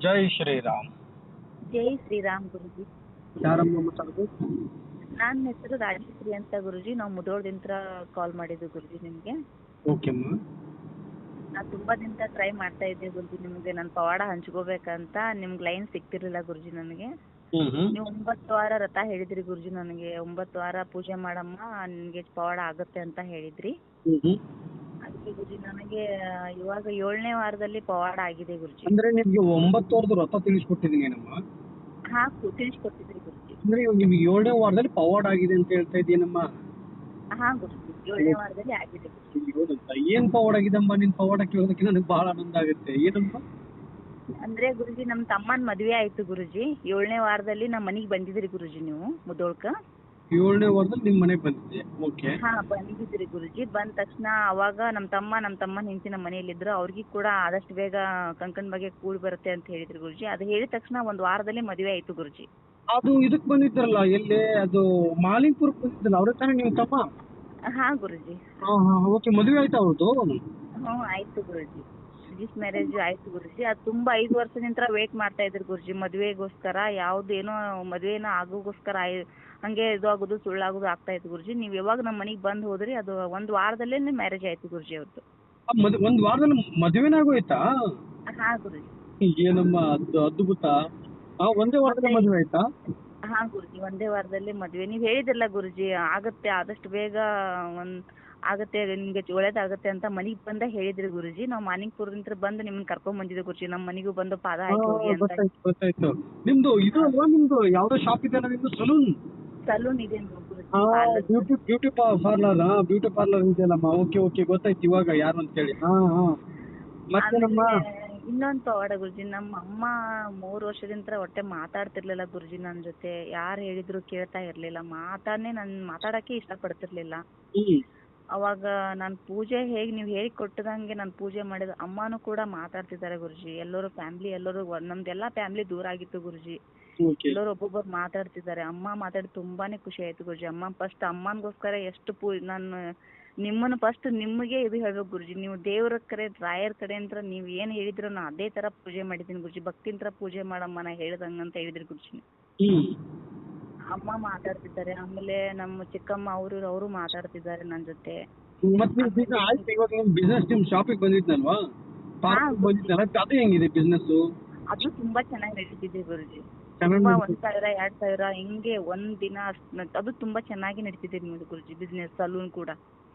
ಜೈ ಶ್ರೀರಾಮ್. ಜೈ ಶ್ರೀರಾಮ್ ಗುರುಜಿ. ಯಾರಮ್ಮ ಮಾತಾಡೋದು? ನನ್ನ ಹೆಸರು ರಾಜಶ್ರೀ ಅಂತ ಗುರುಜಿ. ನಾವು ಮುಧೋಳದಿಂದ ಕಾಲ್ ಮಾಡಿದ್ದು ಗುರುಜಿ ನಿಮಗೆ. ಓಕೆ ಅಮ್ಮ. ನಾನು ತುಂಬಾ ದಿನದ ಟ್ರೈ ಮಾಡ್ತಾ ಇದ್ದೆ ಗುರುಜಿ, ನಿಮಗೆ ನನ್ನ ಪವಾಡ ಹಂಚ್ಕೋಬೇಕಂತ. ನಿಮ್ಗೆ ಲೈನ್ ಸಿಗ್ತಿರ್ಲಿಲ್ಲ ಗುರುಜಿ ನನಗೆ. ನೀವು 9 ವಾರ ವ್ರತ ಹೇಳಿದ್ರಿ ಗುರುಜಿ ನನಗೆ. 9 ವಾರ ಪೂಜೆ ಮಾಡಮ್ಮ, ನಿಮಗೆ ಪವಾಡ ಆಗುತ್ತೆ ಅಂತ ಹೇಳಿದ್ರಿ. ಅದಕ್ಕೆ ಗುರುಜಿ ನನಗೆ ಇವಾಗ 7ನೇ ವಾರದಲ್ಲಿ ಪವಾಡ ಆಗಿದೆ ಗುರುಜಿ. ಅಂದ್ರೆ ನಿಮ್ಗೆ 9 ವಾರದ ವ್ರತ ತಿಳಿಸ್ಕೊಟ್ಟಿದ್ದೀನಿ ಏನಮ್ಮ? ಹಾ, ತಿಳಿಸ್ಕೊಟ್ಟಿದ್ರಿ ಗುರುಜಿ. ಅಂದ್ರೆ ಇವಾಗ ನಿಮ್ಗೆ 7ನೇ ವಾರದಲ್ಲಿ ಪವಾಡ ಆಗಿದೆ ಅಂತ ಹೇಳ್ತಾ ಇದ್ದೀನಮ್ಮ? ಹಾ ಗುರುಜಿ, 7ನೇ ವಾರದಲ್ಲಿ ಆಗಿದೆ ಗುರುಜಿ. ಹೌದಂತ? ಏನ್ ಪವಾಡ ಆಗಿದಮ್ಮ? ನಿನ್ ಪವಾಡ ಕೇಳೋದಕ್ಕೆ ನನಗೆ ಬಹಳ ಆನಂದ ಆಗುತ್ತೆ. ಏನಮ್ಮ? ಅಂದ್ರೆ ಗುರುಜಿ, ನಮ್ ತಮ್ಮನ್ ಮದ್ವೆ ಆಯ್ತು ಗುರುಜಿ. 7ನೇ ವಾರದಲ್ಲಿ ನಮ್ಮ ಮನಿಗ್ ಬಂದಿದ್ರಿ ಗುರುಜಿ ನೀವು ಮುಧೋಳ್ಕ. 7ನೇ ವಾರದಲ್ಲಿ ನಿಮ್ ಮನೆಗೆ ಬಂದಿದ್ದೆ. ಓಕೆ. ಹಾ, ಬಂದಿದ್ರಿ ಗುರುಜಿ. ಬಂದ ತಕ್ಷಣ ಅವಾಗ ನಮ್ ತಮ್ಮನ ಹೆಂಡತಿ ನಮ್ಮ ಮನೆಯಲ್ಲಿದ್ರು. ಅವ್ರಿಗೆ ಕೂಡ ಆದಷ್ಟು ಬೇಗ ಕಂಕಣ ಬಗ್ಗೆ ಕೂಡಿ ಬರುತ್ತೆ ಅಂತ ಹೇಳಿದ್ರಿ ಗುರುಜಿ. ಅದು ಹೇಳಿದ ತಕ್ಷಣ 1 ವಾರದಲ್ಲಿ ಮದ್ವೆ ಆಯ್ತು ಗುರುಜಿ. ಅದು ಇದಕ್ ಬಂದಿದ್ರಲ್ಲ, ಎಲ್ಲಿ ಅದು ಮಾಲಿಂಗ್ಪುರಕ್ಕೆ ಬಂದಿದ್ದಲ್ಲ, ಅವ್ರ ತಾನೇ ನಿಮ್ ತಮ್ಮ? ಹಾ ಗುರುಜಿ. ಓಕೆ. ಮದುವೆ ಆಯ್ತಾ ಅವ್ರದ್ದು? ಆಯ್ತು ಗುರುಜಿ. ರಿಜಿಸ್ಟರ್ ಮ್ಯಾರೇಜ್ ಆಯ್ತು ಗುರುಜಿ. ಅದು ತುಂಬಾ 5 ವರ್ಷದಿಂದ ವೇಟ್ ಮಾಡ್ತಾ ಇದ್ರು ಗುರುಜಿ ಮದ್ವೆಗೋಸ್ಕರ. ಯಾವ್ದೇನೋ ಮದ್ವೆನ ಆಗೋಗೋಸ್ಕರ ಹಂಗೆ ಇದು ಆಗೋದು ಸುಳ್ಳಾಗೋದು ಆಗ್ತಾ ಇತ್ತು ಗುರುಜಿ. ನೀವ್ ಯಾವಾಗ ನಮ್ಮ ಮನೆಗ್ ಬಂದ್ ಹೋದ್ರಿ, ಅದು 1 ವಾರದಲ್ಲೇ ಮ್ಯಾರೇಜ್ ಆಯ್ತು ಗುರುಜಿ ಅವ್ರದ್ದು. 1 ವಾರದಲ್ಲಿ ಮದುವೆನಾಗೋಯ್ತಾ? ಹಾ ಗುರುಜಿ. ಏನಮ್ಮ ಅದ್ಭುತ. ಒಂದೇ ವಾರದಲ್ಲಿ ಮದುವೆ ಆಯ್ತಾ? ಹಾ ಗುರುಜಿ, ಒಂದೇ ವಾರದಲ್ಲಿ ಮದ್ವೆ. ನೀವ್ ಹೇಳಿದ್ರಲ್ಲ ಗುರುಜಿ, ಆಗತ್ತೆ ಆದಷ್ಟು ಬೇಗ ಆಗತ್ತೆ, ನಿಮ್ಗೆ ಒಳ್ಳೇದಾಗತ್ತೆ ಅಂತ ಮನಿಗ್ ಬಂದ ಹೇಳಿದ್ರಿ ಗುರುಜಿ. ನಾವು ಮಾನಿಂಗ್ಪುರದಿಂದ ಬಂದು ನಿಮ್ಮನ್ನ ಕರ್ಕೊಂಡ್ ಬಂದಿದ್ವಿ ಗುರುಜಿ. ನಮ್ಮ ಮನಿಗೂ ಬಂದು ಪಾದ ಹಾಕಿ ಹೋಗಿ ಅಂತ. ಗೊತ್ತಾಯ್ತು. ನಿಮ್ದು ಇದು ಅಲ್ವಾ, ನಿಮ್ದು ಯಾವ್ದೋ ಶಾಪ್ ಇದೆಯಲ್ಲ ನಿಮ್ದು? ಸಲೂನ್ ಇದೆ ಗುರುಜಿ. ಬ್ಯೂಟಿ ಪಾರ್ಲರ್ ಇದೆಯಲ್ಲಮ್ಮ? ಓಕೆ ಗೊತ್ತಾಯ್ತು ಇವಾಗ ಯಾರು ಅಂತ ಹೇಳಿ. ಮತ್ತೇನಮ್ಮ? ಇನ್ನೊಂದು ಪವಾಡ ಗುರುಜಿ. ನಮ್ಮ ಅಮ್ಮ 3 ವರ್ಷದಿಂದ ಒಟ್ಟೆ ಮಾತಾಡ್ತಿರ್ಲಿಲ್ಲ ಗುರುಜಿ ನನ್ ಜೊತೆ. ಯಾರು ಹೇಳಿದ್ರು ಕೇಳ್ತಾ ಇರ್ಲಿಲ್ಲ. ನನ್ ಮಾತಾಡಕ್ಕೆ ಇಷ್ಟ ಪಡ್ತಿರ್ಲಿಲ್ಲ. ಅವಾಗ ನಾನ್ ಪೂಜೆ ನೀವ್ ಹೇಳಿ ಕೊಟ್ಟದಂಗೆ ನಾನು ಪೂಜೆ ಮಾಡಿದ ಅಮ್ಮನೂ ಕೂಡ ಮಾತಾಡ್ತಿದ್ದಾರೆ ಗುರುಜಿ. ಎಲ್ಲರೂ ನಮ್ದೆಲ್ಲಾ ಫ್ಯಾಮಿಲಿ ದೂರ ಆಗಿತ್ತು ಗುರುಜಿ. ಎಲ್ಲರೂ ಒಬ್ಬೊಬ್ಬರು ಮಾತಾಡ್ತಿದ್ದಾರೆ. ಅಮ್ಮ ಮಾತಾಡಿ ತುಂಬಾನೇ ಖುಷಿ ಆಯ್ತು ಗುರುಜಿ. ಫಸ್ಟ್ ಅಮ್ಮನ್ಗೋಸ್ಕರ ಎಷ್ಟು ನಾನು ನಿಮ್ಮನ್ನು ಫಸ್ಟ್ ನಿಮಗೆ ಇದು ಹೇಳ್ಬೇಕು ಗುರುಜಿ. ನೀವು ದೇವ್ರ ಕಡೆ ರಾಯರ್ ಕಡೆ ಅಂತ ನೀವ್ ಏನ್ ಹೇಳಿದ್ರು ನಾ ಅದೇ ತರ ಪೂಜೆ ಮಾಡಿದ್ದೀನಿ ಗುರುಜಿ. ಭಕ್ತಿಂತ್ರ ಪೂಜೆ ಮಾಡಮ್ಮ ನಾ ಹೇಳ್ದಂಗಂತ ಹೇಳಿದ್ರಿ ಗುರುಜಿ. ಅಮ್ಮ ಮಾತಾಡ್ತಿದ್ದಾರೆ. ಆಮೇಲೆ ನಮ್ಮ ಚಿಕ್ಕಮ್ಮ ಅವರು ಮಾತಾಡ್ತಿದ್ದಾರೆ ನನ್ ಜೊತೆ. ಬಿಸ್ನೆಸ್ ನಿಮ್ ಶಾಪಿಗೆ ಬಂದಿದ್ನಲ್ವಾ, ಅದು ಹೆಂಗಿದೆ ಬಿಸ್ನೆಸ್? ಅದು ತುಂಬಾ ಚೆನ್ನಾಗಿ ನಡೀತಿದೆ ಗುರುಜಿ. ತುಂಬಾ 1,000 2,000 ಹಿಂಗೆ ಒಂದ್ ದಿನ ಅದು ತುಂಬಾ ಚೆನ್ನಾಗಿ ನಡೀತಿದೆ ನಿಮ್ದು ಗುರುಜಿ ಬಿಸ್ನೆಸ್. ಸಲೂನ್ ಕೂಡ.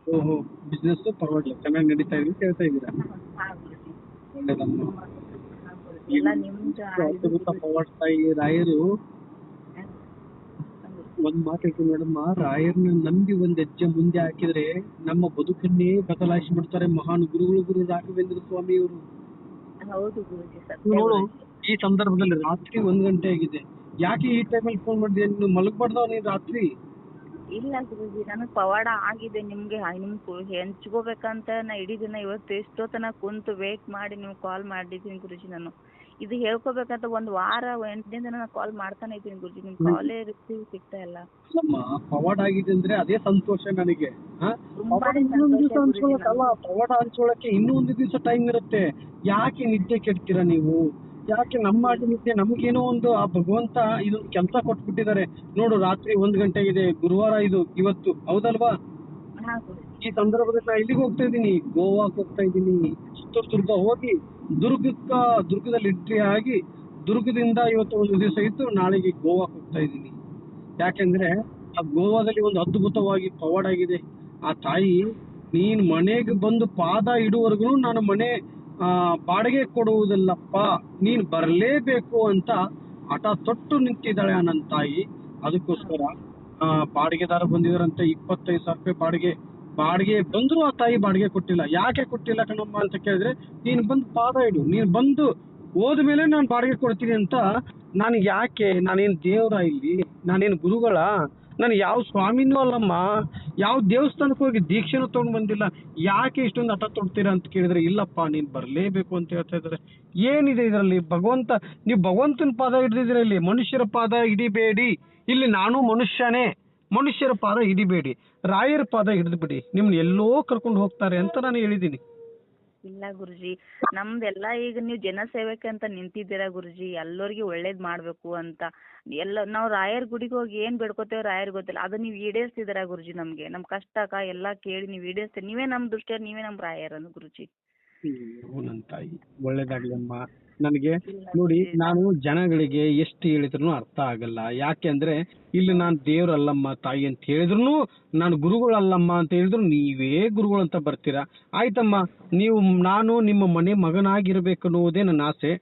ಓಹೋ, ಬಿಸ್ನೆಸ್ ಪರವಾಗಿಲ್ಲ ಚೆನ್ನಾಗಿ ನಡೀತಾ ಇದೆ ಅಂತ ಹೇಳ್ತಾ ಇದ್ದೀರಾ? ಹಾ ಗುರುಜಿ. ಒಳ್ಳೇದಮ್ಮ. ಎಲ್ಲ ನಿಮ್ದು ರಾಯರು ಒಂದ್ ಮಾತು ಹೇಳ್ತೀನಿ ಮೇಡಮ್, ರಾಯರ್ನ ನಂಬಿ ಒಂದ್ ಹೆಜ್ಜೆ ಮುಂದೆ ಹಾಕಿದ್ರೆ ನಮ್ಮ ಬದುಕನ್ನೇ ಬದಲಾಯಿಸಿ ಬಿಡ್ತಾರೆ ಮಹಾನ್ ಗುರು ರಾಘವೇಂದ್ರ ಸ್ವಾಮಿ ಅವರು. ಹೌದು ಗುರುಜಿ. ಈ ಸಂದರ್ಭದಲ್ಲಿ ರಾತ್ರಿ 1 ಗಂಟೆ ಆಗಿದೆ. ಯಾಕೆ ಈ ಟೈಮಲ್ಲಿ ಫೋನ್ ಮಾಡಿದೆ? ನೀನು ಮಲಗಬಾರ್ದ ನೀನ್ ರಾತ್ರಿ? ಇಲ್ಲ ಗುರುಜಿ, ನನಗ್ ಪವಾಡ ಆಗಿದೆ. ನಿಮ್ಗೆ ಹೆಂಚ್ಕೋಬೇಕಂತ ನಾ ಇಡೀ ದಿನ ಇವತ್ತು ಎಷ್ಟೊತ್ತನ ಕುಂತು ವೇಟ್ ಮಾಡಿ ನೀವು ಕಾಲ್ ಮಾಡಿದ್ದೀನಿ ಗುರುಜಿ. ನಾನು ಇದು ಹೇಳ್ಕೋಬೇಕಂತ 1 ವಾರ 8 ದಿನ ನಾನು ಕಾಲ್ ಮಾಡ್ತಾನೆ ಇದ್ದೀನಿ ಗುರುಜಿ. ನಿಮ್ ಕಾಲೇ ರಿಸೀವ್ ಸಿಗ್ತಾ ಇಲ್ಲ. ಪವಾಡ ಆಗಿದೆ ಅಂದ್ರೆ ಅದೇ ಸಂತೋಷ ನನಗೆ. ಪವಾಡ ಹಂಚ್ಕೊಳ್ಳಕ್ಕೆ ಇನ್ನೂ 1 ದಿವಸ ಟೈಮ್ ಇರುತ್ತೆ. ಯಾಕೆ ನಿದ್ದೆ ಕೆಡ್ತೀರಾ ನೀವು? ಯಾಕೆ ನಮ್ಮ ನಿದ್ದೆ? ನಮ್ಗೇನೋ ಒಂದು ಆ ಭಗವಂತ ಇದೊಂದು ಕೆಲಸ ಕೊಟ್ಬಿಟ್ಟಿದ್ದಾರೆ ನೋಡು. ರಾತ್ರಿ 1 ಗಂಟೆ ಇದೆ, ಗುರುವಾರ ಇದು ಇವತ್ತು, ಹೌದಲ್ವಾ? ಈ ಸಂದರ್ಭದಲ್ಲಿ ನಾ ಇಲ್ಲಿಗೆ ಹೋಗ್ತಾ ಇದ್ದೀನಿ, ಗೋವಾಕ್ ಹೋಗ್ತಾ ಇದ್ದೀನಿ. ಚಿತ್ರದುರ್ಗ ಹೋಗಿ ದುರ್ಗದಲ್ಲಿ ಎಂಟ್ರಿ ಆಗಿ ದುರ್ಗದಿಂದ ಇವತ್ತು 1 ದಿವಸ ಇದ್ದು ನಾಳೆಗೆ ಗೋವಾಕ್ ಹೋಗ್ತಾ ಇದ್ದೀನಿ. ಯಾಕೆಂದ್ರೆ ಆ ಗೋವಾದಲ್ಲಿ ಒಂದು ಅದ್ಭುತವಾಗಿ ಪವಾಡ ಆಗಿದೆ. ಆ ತಾಯಿ ನೀನ್ ಮನೆಗೆ ಬಂದು ಪಾದ ಇಡುವವರೆಗೂ ನಾನು ಮನೆ ಬಾಡಿಗೆ ಕೊಡುವುದಿಲ್ಲಪ್ಪ, ನೀನ್ ಬರ್ಲೇಬೇಕು ಅಂತ ಹಠ ತೊಟ್ಟು ನಿಂತಿದ್ದಾಳೆ ನನ್ನ ತಾಯಿ. ಅದಕ್ಕೋಸ್ಕರ ಬಾಡಿಗೆದಾರ ಬಂದಿದಾರಂತೆ 25,000 ರೂಪಾಯಿ ಬಾಡಿಗೆ ಬಂದ್ರು ಆ ತಾಯಿ ಬಾಡಿಗೆ ಕೊಟ್ಟಿಲ್ಲ. ಯಾಕೆ ಕೊಟ್ಟಿಲ್ಲ ಕಣಮ್ಮ ಅಂತ ಕೇಳಿದ್ರೆ, ನೀನ್ ಬಂದು ಪಾದ ಇಡು, ನೀನ್ ಬಂದು ಹೋದ್ಮೇಲೆ ನಾನು ಬಾಡಿಗೆ ಕೊಡ್ತೀನಿ ಅಂತ. ಯಾಕೆ ನಾನೇನ್ ದೇವ್ರ ಇಲ್ಲಿ? ನಾನೇನು ಗುರುಗಳ? ನಾನು ಯಾವ ಸ್ವಾಮಿನೂ ಅಲ್ಲಮ್ಮ, ಯಾವ ದೇವಸ್ಥಾನಕ್ಕೆ ಹೋಗಿ ದೀಕ್ಷೆನೂ ತಗೊಂಡ್ ಬಂದಿಲ್ಲ. ಯಾಕೆ ಇಷ್ಟೊಂದು ಹಠ ತೊಡ್ತೀರಾ ಅಂತ ಕೇಳಿದ್ರೆ, ಇಲ್ಲಪ್ಪ ನೀನ್ ಬರ್ಲೇಬೇಕು ಅಂತ ಹೇಳ್ತಾ ಇದಾರೆ. ಏನಿದೆ ಇದರಲ್ಲಿ? ನೀವು ಭಗವಂತನ ಪಾದ ಹಿಡಿದಿದ್ದೀರ, ಇಲ್ಲಿ ಮನುಷ್ಯರ ಪಾದ ಹಿಡಿಬೇಡಿ. ಇಲ್ಲಿ ನಾನು ಮನುಷ್ಯರ ಪಾದ ಹಿಡಿಬೇಡಿ, ರಾಯರ ಪಾದ ಹಿಡಿದು ಬಿಡಿ, ನಿಮ್ನ ಎಲ್ಲೋ ಕರ್ಕೊಂಡು ಹೋಗ್ತಾರೆ ಅಂತ ನಾನು ಹೇಳಿದ್ದೀನಿ. ಇಲ್ಲ ಗುರುಜಿ, ನಮ್ದೆಲ್ಲ ಈಗ ನೀವು ಜನಸೇವೆಗೆ ಅಂತ ನಿಂತಿದ್ದೀರಾ ಗುರುಜಿ, ಎಲ್ಲರಿಗೂ ಒಳ್ಳೇದ್ ಮಾಡ್ಬೇಕು ಅಂತ. ಎಲ್ಲ ನಾವು ರಾಯರ್ ಗುಡಿಗೆ ಹೋಗಿ ಏನ್ ಬೇಡ್ಕೋತೇವೆ ರಾಯರ್ ಗೊತ್ತಿಲ್ಲ, ಅದು ನೀವು ಈಡೇರಿಸ್ತಿದ್ದೀರಾ ಗುರುಜಿ. ನಮ್ಗೆ ನಮ್ ಕಷ್ಟ ಎಲ್ಲ ಕೇಳಿ ನೀವು ಈಡೇರಿಸ್ತೀರಿ. ನೀವೇ ನಮ್ ದೃಷ್ಟಿಯಲ್ಲಿ ನೀವೇ ನಮ್ ರಾಯರ್ ಗುರುಜಿ. ನನ್ನ ತಾಯಿ ಒಳ್ಳೇದಾಗ್ಲಿ ಅಮ್ಮ. ನನಗೆ ಇಲ್ಲ ನೋಡಿ, ಗುರೂಜಿ, ನಾನು ಜನಗಳಿಗೆ ಎಷ್ಟು ಹೇಳಿದ್ರು ಅರ್ಥ ಆಗಲ್ಲ. ಯಾಕೆಂದ್ರೆ ಇಲ್ಲಿ ನಾನು ದೇವ್ರಲ್ಲಮ್ಮ ತಾಯಿ ಅಂತ ಹೇಳಿದ್ರು, ನಾನು ಗುರುಗಳಲ್ಲಮ್ಮ ಅಂತ ಹೇಳಿದ್ರು ನೀವೇ ಗುರುಗಳು ಅಂತ ಬರ್ತೀರಾ. ಆಯ್ತಮ್ಮ, ನೀವು ನಾನು ನಿಮ್ಮ ಮನೆ ಮಗನಾಗಿರ್ಬೇಕು ಅನ್ನೋದೇ ನನ್ನ ಆಸೆ.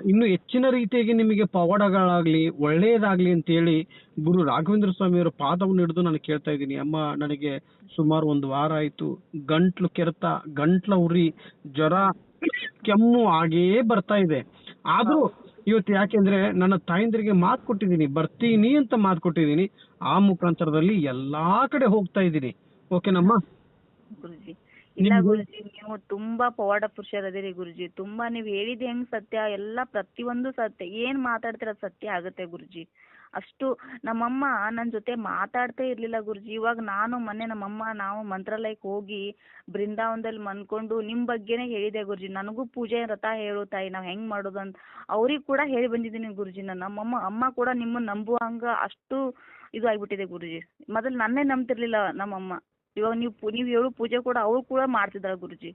ಇನ್ನು ಹೆಚ್ಚಿನ ರೀತಿಯಾಗಿ ನಿಮಗೆ ಪವಾಡಗಳಾಗ್ಲಿ ಒಳ್ಳೇದಾಗ್ಲಿ ಅಂತ ಹೇಳಿ ಗುರು ರಾಘವೇಂದ್ರ ಸ್ವಾಮಿಯವರ ಪಾದವನ್ನು ಹಿಡಿದು ನಾನು ಕೇಳ್ತಾ ಇದ್ದೀನಿ. ಅಮ್ಮ, ನನಗೆ ಸುಮಾರು 1 ವಾರ ಆಯ್ತು, ಗಂಟ್ಲು ಕೆರೆತ, ಗಂಟ್ಲ ಉರಿ, ಜ್ವರ, ಕೆಮ್ಮು ಹಾಗೇ ಬರ್ತಾ ಇದೆ. ಆದ್ರೂ ಇವತ್ತು ಯಾಕೆಂದ್ರೆ ನನ್ನ ತಾಯಂದ್ರಿಗೆ ಮಾತು ಕೊಟ್ಟಿದ್ದೀನಿ, ಬರ್ತೀನಿ ಅಂತ ಮಾತು ಕೊಟ್ಟಿದ್ದೀನಿ. ಆ ಮುಖಾಂತರದಲ್ಲಿ ಎಲ್ಲಾ ಕಡೆ ಹೋಗ್ತಾ ಇದ್ದೀನಿ. ಓಕೆನಮ್ಮ ಗುರುಜಿ? ಇಲ್ಲ ಗುರುಜಿ, ನೀವು ತುಂಬಾ ಪವಾಡ ಪುರುಷರದಿರಿ ಗುರುಜಿ. ತುಂಬಾ ನೀವ್ ಹೇಳಿದ ಹೆಂಗ್ ಸತ್ಯ, ಎಲ್ಲ ಪ್ರತಿಯೊಂದು ಸತ್ಯ. ಏನ್ ಮಾತಾಡ್ತೀರ ಸತ್ಯ ಆಗುತ್ತೆ ಗುರುಜಿ. ಅಷ್ಟು ನಮ್ಮಮ್ಮ ನನ್ ಜೊತೆ ಮಾತಾಡ್ತಾ ಇರ್ಲಿಲ್ಲ ಗುರುಜಿ. ಇವಾಗ ನಾನು ಮೊನ್ನೆ ನಮ್ಮಮ್ಮ ನಾವು ಮಂತ್ರಾಲಯಕ್ಕೆ ಹೋಗಿ ಬೃಂದಾವನದಲ್ಲಿ ಮನ್ಕೊಂಡು ನಿಮ್ ಬಗ್ಗೆನೇ ಹೇಳಿದೆ ಗುರುಜಿ. ನನಗೂ ಪೂಜೆ ವ್ರತ ಹೇಳು ತಾಯಿ, ನಾವ್ ಹೆಂಗ್ ಮಾಡೋದು ಅಂತ ಅವ್ರಿಗೆ ಕೂಡ ಹೇಳಿ ಬಂದಿದ್ದೀನಿ ಗುರುಜಿ. ನಮ್ಮಮ್ಮ ಅಮ್ಮ ಕೂಡ ನಿಮ್ಮನ್ನ ನಂಬುವಂಗ ಅಷ್ಟು ಇದು ಆಗ್ಬಿಟ್ಟಿದೆ ಗುರುಜಿ. ಮೊದಲು ನನ್ನೇ ನಂಬ್ತಿರ್ಲಿಲ್ಲ ನಮ್ಮಮ್ಮ. ಇವಾಗ ನೀವು ಹೇಳು ಪೂಜೆ ಕೂಡ ಅವ್ರು ಕೂಡ ಮಾಡ್ತಿದಾರೆ ಗುರುಜಿ.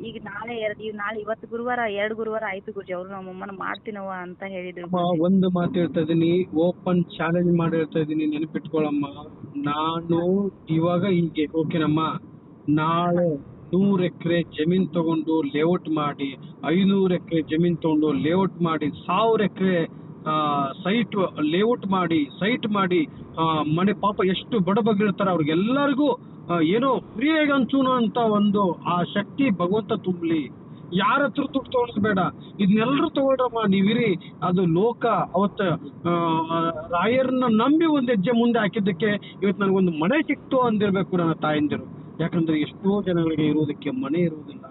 ಈಗ ಇವತ್ತು ಗುರುವಾರ 2 ಗುರುವಾರ ಆಯ್ತು ಗುರುಜಿ. ಅವ್ರು ನಮ್ಮಮ್ಮನ ಮಾಡ್ತೀನವ ಅಂತ ಹೇಳಿದ್ರು ಗುರೂಜಿ. ಒಂದು ಮಾತು ಹೇಳ್ತಾ ಇದೀನಿ, ಓಪನ್ ಚಾಲೆಂಜ್ ಮಾಡಿ ಹೇಳ್ತಾ ಇದೀನಿ, ನೆನಪಿಟ್ಕೊಳಮ್ಮ. ನಾನು ಇವಾಗ ಹೀಗೆ ಓಕೆನಮ್ಮ, ನಾಳೆ 100 ಎಕರೆ ಜಮೀನ್ ತಗೊಂಡು ಲೇಔಟ್ ಮಾಡಿ, 500 ಎಕರೆ ಜಮೀನ್ ತಗೊಂಡು ಲೇಔಟ್ ಮಾಡಿ, 1000 ಎಕರೆ ಸೈಟ್ ಲೇಔಟ್ ಮಾಡಿ, ಮನೆ ಪಾಪ ಎಷ್ಟು ಬಡಬಗ್ಳಿರ್ತಾರೆ ಅವ್ರಿಗೆಲ್ಲರಿಗೂ ಏನೋ ಫ್ರೀಯಾಗಿ ಹಂಚೂನು ಅಂತ ಒಂದು ಆ ಶಕ್ತಿ ಭಗವಂತ ತುಂಬಲಿ. ಯಾರ ಹತ್ರ ದುಡ್ಡು ತಗೊಳ್ಸ್ಬೇಡ, ಇದನ್ನೆಲ್ಲರೂ ತಗೊಳ್ರಮ್ಮ, ನೀವಿರಿ. ಅದು ಲೋಕ ಅವತ್ತ ರಾಯರ್ನ ನಂಬಿ ಒಂದ್ ಹೆಜ್ಜೆ ಮುಂದೆ ಹಾಕಿದ್ದಕ್ಕೆ ಇವತ್ತು ನನಗೊಂದು ಮನೆ ಸಿಕ್ತು ಅಂದಿರ್ಬೇಕು ನನ್ನ ತಾಯಂದಿರು. ಯಾಕಂದ್ರೆ ಎಷ್ಟೋ ಜನಗಳಿಗೆ ಇರೋದಕ್ಕೆ ಮನೆ ಇರುವುದಿಲ್ಲ.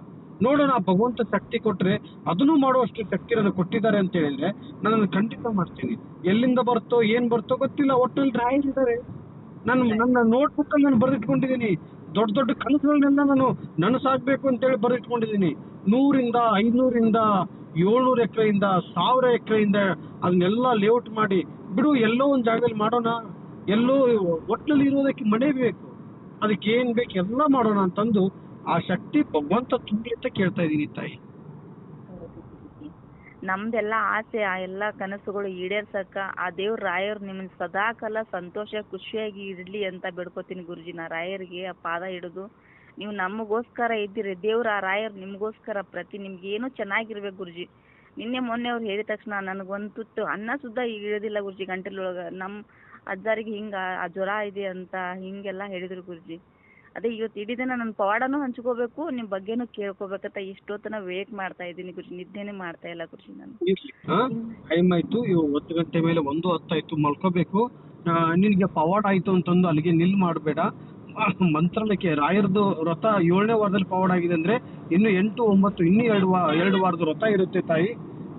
ನೋಡೋಣ, ಭಗವಂತ ಶಕ್ತಿ ಕೊಟ್ರೆ ಅದನ್ನು ಮಾಡುವಷ್ಟು ಶಕ್ತಿ ನನಗೆ ಕೊಟ್ಟಿದ್ದಾರೆ ಅಂತ ಹೇಳಿದ್ರೆ ನಾನು ಖಂಡಿತ ಮಾಡ್ತೀನಿ. ಎಲ್ಲಿಂದ ಬರ್ತೋ ಏನ್ ಬರ್ತೋ ಗೊತ್ತಿಲ್ಲ, ಒಟ್ಟಲ್ಲಿ ರಾಯರ್ ಇದ್ದಾರೆ. ನನ್ನ ನೋಟ್ಬುಕ್ ಅಲ್ಲಿ ನಾನು ಬರೆದಿಟ್ಕೊಂಡಿದ್ದೀನಿ. ದೊಡ್ಡ ದೊಡ್ಡ ಕನಸುಗಳನ್ನೆಲ್ಲ ನಾನು ನನಸಾಗ್ಬೇಕು ಅಂತ ಹೇಳಿ ಬರೆದಿಟ್ಕೊಂಡಿದ್ದೀನಿ. 100ರಿಂದ 500ರಿಂದ 700 ಎಕರೆಯಿಂದ 1000 ಎಕರೆಯಿಂದ ಅದನ್ನೆಲ್ಲ ಲೇಔಟ್ ಮಾಡಿ ಬಿಡು. ಎಲ್ಲೋ ಒಂದ್ ಜಾಗದಲ್ಲಿ ಮಾಡೋಣ, ಎಲ್ಲೋ ಒಟ್ಟಲ್ಲಿ ಇರೋದಕ್ಕೆ ಮನೆ ಬೇಕು, ಅದಕ್ಕೆ ಏನ್ ಬೇಕು ಎಲ್ಲ ಮಾಡೋಣ ಅಂತಂದು ಆ ಶಕ್ತಿ ಭಗವಂತ ತುಂಬಿ ಅಂತ ಕೇಳ್ತಾ ಇದೀನಿ ತಾಯಿ. ನಮ್ದೆಲ್ಲ ಆಸೆ, ಆ ಎಲ್ಲಾ ಕನಸುಗಳು ಈಡೇರ್ಸಕ್ಕ ಆ ದೇವ್ರ ರಾಯರ್ ನಿಮ್ಮನ್ನ ಸದಾಕಾಲ ಸಂತೋಷ ಖುಷಿಯಾಗಿ ಇರ್ಲಿ ಅಂತ ಬೇಡ್ಕೋತೀನಿ ಗುರುಜಿ. ನಾ ರಾಯರ್ಗೆ ಆ ಪಾದ ಹಿಡಿದು, ನೀವು ನಮಗೋಸ್ಕರ ಇದ್ದೀರಿ, ದೇವ್ರ ಆ ರಾಯರ್ ನಿಮ್ಗೋಸ್ಕರ ನಿಮ್ಗೆ ಏನೋ ಚೆನ್ನಾಗಿರ್ಬೇಕು ಗುರುಜಿ. ನಿನ್ನೆ ಮೊನ್ನೆ ಅವ್ರು ಹೇಳಿದ ತಕ್ಷಣ ನನಗೊಂದು ತುತ್ತು ಅನ್ನ ಸುದ್ದ ಇಳಿದಿಲ್ಲ ಗುರುಜಿ ಗಂಟಲೊಳಗ. ನಮ್ ಅಜ್ಜಾರಿಗೆ ಹಿಂಗ ಆ ಜ್ವರ ಇದೆ ಅಂತ ಹಿಂಗೆಲ್ಲ ಹೇಳಿದ್ರು ಗುರುಜಿ. ಅದೇ ಇವತ್ತು ಇಡೀ ದಿನ ನನ್ನ ಪವಾಡನೂ ಹಂಚ್ಕೋಬೇಕು, ನಿಮ್ ಬಗ್ಗೆನೂ ಕೇಳ್ಕೊಬೇಕಂತ ಇಷ್ಟೊತ್ತನ ವೇಟ್ ಮಾಡ್ತಾ ಇದ್ದೀನಿ ಗುರುಜಿ. ನಿದ್ದೆನೆ ಮಾಡ್ತಾ ಇಲ್ಲ ಗುರುಜಿ ನಾನು. ಟೈಮ್ ಆಯ್ತು, ಇವಾಗ 10 ಗಂಟೆ ಮೇಲೆ 1:10 ಆಯ್ತು, ಮಲ್ಕೋಬೇಕು. ನಿನ್ಗೆ ಪವಾಡ ಆಯ್ತು ಅಂತಂದು ಅಲ್ಲಿಗೆ ನಿಲ್ ಮಾಡಬೇಡ. ಮಂತ್ರಾಲಯಕ್ಕೆ ರಾಯರ್ದು ವ್ರತ 7ನೇ ವಾರದಲ್ಲಿ ಪವಾಡ ಆಗಿದೆ ಅಂದ್ರೆ ಇನ್ನು 8, 9 ಇನ್ನೂ 2 ವಾರದ ವ್ರತ ಇರುತ್ತೆ ತಾಯಿ.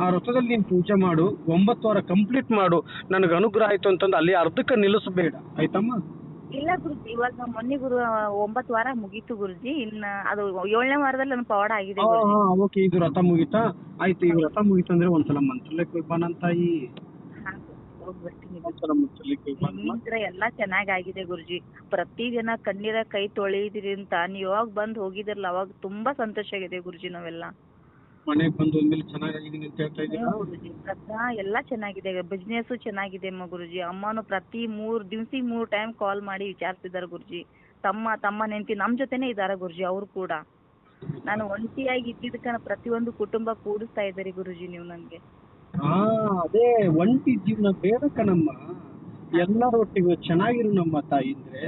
ಆ ವ್ರತದಲ್ಲಿ ನೀನ್ ಪೂಜೆ ಮಾಡು, 9 ವಾರ ಕಂಪ್ಲೀಟ್ ಮಾಡು. ನನಗೆ ಅನುಗ್ರಹ ಆಯ್ತು ಅಂತಂದು ಅಲ್ಲಿ ಅರ್ಧಕ್ಕೆ ನಿಲ್ಲಿಸಬೇಡ, ಆಯ್ತಮ್ಮ? ಇಲ್ಲ ಗುರುಜಿ, ಇವಾಗ ಮೊನ್ನೆ 9 ವಾರ ಮುಗೀತು ಗುರುಜಿ. ಇನ್ನ ಅದು 7ನೇ ವಾರದಲ್ಲಿ ನನ್ನ ಪವಾಡ ಆಗಿದೆ ಗುರುಜಿ. ಓಕೆ, ಇದು ವ್ರತ ಮುಗೀತಾ? ಆಯ್ತು, ಈ ವ್ರತ ಮುಗೀತಂದ್ರೆ ಒಂದ್ಸಲ ಮಂತ್ರಾಲಯಕ್ಕೆ ಹೋಗಿ ಬಾ ನನ್ನ ತಾಯಿ. ಹೋಗ್ಬರ್ತೀನಿ ಒಂದ್ಸಲ ಮಂತ್ರಾಲಯಕ್ಕೆ ಹೋಗಿ ಬಾ. ನಿಮ್ಮಿಂದ ಎಲ್ಲ ಚೆನ್ನಾಗಾಗಿದೆ ಗುರುಜಿ. ಪ್ರತಿದಿನ ಕಣ್ಣೀರ ಕೈ ತೊಳೆಯಿದ್ರಿ ಅಂತ ನೀವ್ ಯಾವಾಗ ಬಂದ್ ಹೋಗಿದಿರಲ್ಲ ಅವಾಗ ತುಂಬಾ ಸಂತೋಷ ಆಗಿದೆ ಗುರುಜಿ. ನಾವೆಲ್ಲ ಮನೆಗೆ ಬಂದು ಒಂದ್ಮೇಲೆ ಚೆನ್ನಾಗಿದ್ದೀನಿ ಅಂತ ಹೇಳ್ತಾ ಇದ್ದೀರಾ ಗುರುಜಿ? ಎಲ್ಲ ಚೆನ್ನಾಗಿದೆ, ಬಿಸ್ನೆಸ್ ಚೆನ್ನಾಗಿದೆ ಗುರುಜಿ. ಅಮ್ಮನು ಪ್ರತಿ 3 ದಿವ್ಸಿಗೆ 3 ಟೈಮ್ ಕಾಲ್ ಮಾಡಿ ವಿಚಾರಿಸಿದಾರೆ ಗುರುಜಿ. ತಮ್ಮ ನೆಂಟಿ ನಮ್ ಜೊತೆನೆ ಇದಾರೆ ಗುರುಜಿ. ಅವ್ರು ಕೂಡ ನಾನು ಒಂಟಿಯಾಗಿ ಇದ್ದಿದ್ದಕ್ಕ ಪ್ರತಿಯೊಂದು ಕುಟುಂಬ ಕೂಡಿಸ್ತಾ ಇದ್ದೀರಿ ಗುರುಜಿ ನೀವು ನನ್ಗೆ. ಅದೇ ಒಂಟಿ ಜೀವನ ಬೇಡ ಕಣಮ್ಮ, ಎಲ್ಲರೊಟ್ಟಿಗೆ ಚೆನ್ನಾಗಿರು ನಮ್ಮ ತಾಯಿ. ಅಂದ್ರೆ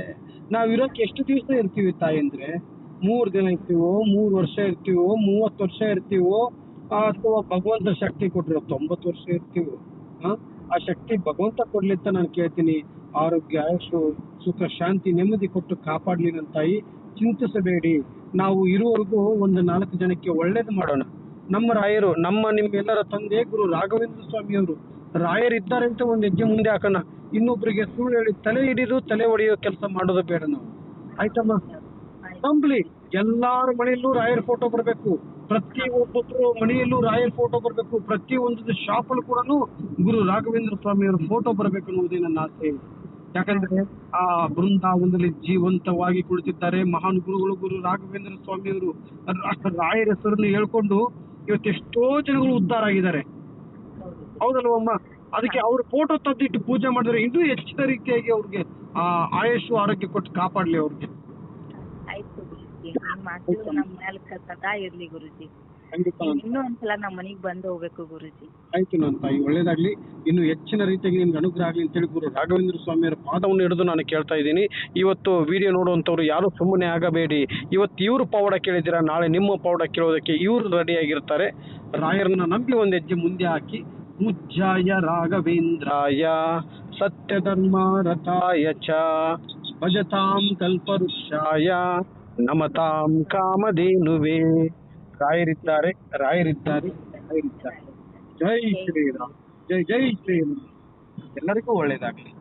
ನಾವಿರೋಕೆ ಎಷ್ಟು ದಿವಸ ಇರ್ತೀವಿ ತಾಯಿ? ಅಂದ್ರೆ 3 ದಿನ ಇರ್ತೀವೋ, 3 ವರ್ಷ ಇರ್ತೀವೋ, 30 ವರ್ಷ ಇರ್ತೀವೋ, ಅಥವಾ ಭಗವಂತ ಶಕ್ತಿ ಕೊಟ್ಟಿರೋ 90 ವರ್ಷ ಇರ್ತೀವೋ. ಆ ಶಕ್ತಿ ಭಗವಂತ ಕೊಡ್ಲಿ ಅಂತ ನಾನು ಕೇಳ್ತೀನಿ. ಆರೋಗ್ಯ, ಆಯುಷು, ಸುಖ, ಶಾಂತಿ, ನೆಮ್ಮದಿ ಕೊಟ್ಟು ಕಾಪಾಡ್ಲಿ ನನ್ನ ತಾಯಿ. ಚಿಂತಿಸಬೇಡಿ, ನಾವು ಇರುವವರೆಗೂ ಒಂದು 4 ಜನಕ್ಕೆ ಒಳ್ಳೇದು ಮಾಡೋಣ. ನಮ್ಮ ರಾಯರು, ನಿಮ್ಮೆಲ್ಲರ ತಂದೆ ಗುರು ರಾಘವೇಂದ್ರ ಸ್ವಾಮಿಯವರು ರಾಯರ್ ಇದ್ದಾರೆ ಅಂತ ಒಂದು ಹೆಜ್ಜೆ ಮುಂದೆ ಹಾಕೋಣ. ಇನ್ನೊಬ್ಬರಿಗೆ ಸುಳ್ಳು ಹೇಳಿ ತಲೆ ಹಿಡಿದು ತಲೆ ಹೊಡೆಯೋ ಕೆಲಸ ಮಾಡೋದು ಬೇಡ ನಾವು, ಆಯ್ತಮ್ಮ? ನಂಬ್ಲಿ, ಎಲ್ಲಾರ ಮನೆಯಲ್ಲೂ ರಾಯರ್ ಫೋಟೋ ಬರಬೇಕು, ಪ್ರತಿ ಒಬ್ಬೊಬ್ರು ಮನೆಯಲ್ಲೂ ರಾಯರ್ ಫೋಟೋ ಬರಬೇಕು, ಪ್ರತಿ ಒಂದು ಶಾಪ್ ಅಲ್ಲೂ ಕೂಡ ಗುರು ರಾಘವೇಂದ್ರ ಸ್ವಾಮಿಯವರ ಫೋಟೋ ಬರಬೇಕು ಅನ್ನುವುದೇ ನನ್ನ ಆಸೆ. ಯಾಕಂದ್ರೆ ಆ ಬೃಂದಾವನದಲ್ಲಿ ಜೀವಂತವಾಗಿ ಕುಳಿತಿದ್ದಾರೆ ಮಹಾನ್ ಗುರುಗಳು ಗುರು ರಾಘವೇಂದ್ರ ಸ್ವಾಮಿಯವರು. ರಾಯರ ಹೆಸರನ್ನು ಹೇಳ್ಕೊಂಡು ಇವತ್ತೆಷ್ಟೋ ಜನಗಳು ಉದ್ಧಾರ ಆಗಿದ್ದಾರೆ, ಹೌದಲ್ವಮ್ಮ? ಅದಕ್ಕೆ ಅವ್ರ ಫೋಟೋ ತೆಗೆದಿಟ್ಟು ಪೂಜೆ ಮಾಡಿದ್ರೆ ಇನ್ನೂ ಹೆಚ್ಚಿನ ರೀತಿಯಾಗಿ ಅವ್ರಿಗೆ ಆಯುಷು ಆರೋಗ್ಯ ಕೊಟ್ಟು ಕಾಪಾಡ್ಲಿ ಅವ್ರಿಗೆ. ಆಯ್ತು ಗುರುಜಿ, ನಿಮ್ಮ ಆಶೀರ್ವಾದ ನಮ್ಮ ಮೇಲೆ ಸದಾ ಇರ್ಲಿ ಗುರುಜಿ. ಖಂಡಿತ ಇನ್ನೂ ಒಂದ್ಸಲ ನಮ್ಮ ಮನೆಗ್ ಬಂದು ಹೋಗ್ಬೇಕು ಗುರುಜಿ. ಆಯ್ತು ನನ್ನ ತಾಯಿ, ಒಳ್ಳೇದಾಗ್ಲಿ, ಇನ್ನು ಹೆಚ್ಚಿನ ರೀತಿಯಾಗಿ ನಿಮ್ಗೆ ಅನುಗ್ರಹ ಆಗ್ಲಿ ಅಂತೇಳಿ ಗುರು ರಾಘವೇಂದ್ರ ಸ್ವಾಮಿಯವರ ಪಾದವನ್ನು ಹಿಡಿದು ನಾನು ಕೇಳ್ತಾ ಇದ್ದೀನಿ. ಇವತ್ತು ವಿಡಿಯೋ ನೋಡುವಂಥವ್ರು ಯಾರು ಸುಮ್ಮನೆ ಆಗಬೇಡಿ. ಇವತ್ತು ಇವ್ರು ಪವಾಡ ಕೇಳಿದ್ದೀರಾ, ನಾಳೆ ನಿಮ್ಮ ಪವಾಡ ಕೇಳೋದಕ್ಕೆ ಇವ್ರು ರೆಡಿ ಆಗಿರ್ತಾರೆ. ರಾಯರನ್ನ ನಂಬಿ ಒಂದು ಹೆಜ್ಜೆ ಮುಂದೆ ಹಾಕಿ, ಪೂಜ್ಯಾಯ ರಾಘವೇಂದ್ರಾಯ ಸತ್ಯಧರ್ಮ ರಥಾಯ ಚ ಭಜತಾಂ ಕಲ್ಪವೃಕ್ಷಾಯ ನಮತಾಂ ಕಾಮಧೇನುವೇ. ರಾಯರಿದ್ದಾರೆ, ರಾಯರಿದ್ದಾರೆ, ರಾಯರಿದ್ದಾರೆ. ಜೈ ಶ್ರೀರಾಮ್, ಜೈ ಜೈ ಶ್ರೀರಾಮ್. ಎಲ್ಲರಿಗೂ ಒಳ್ಳೇದಾಗ್ಲಿ.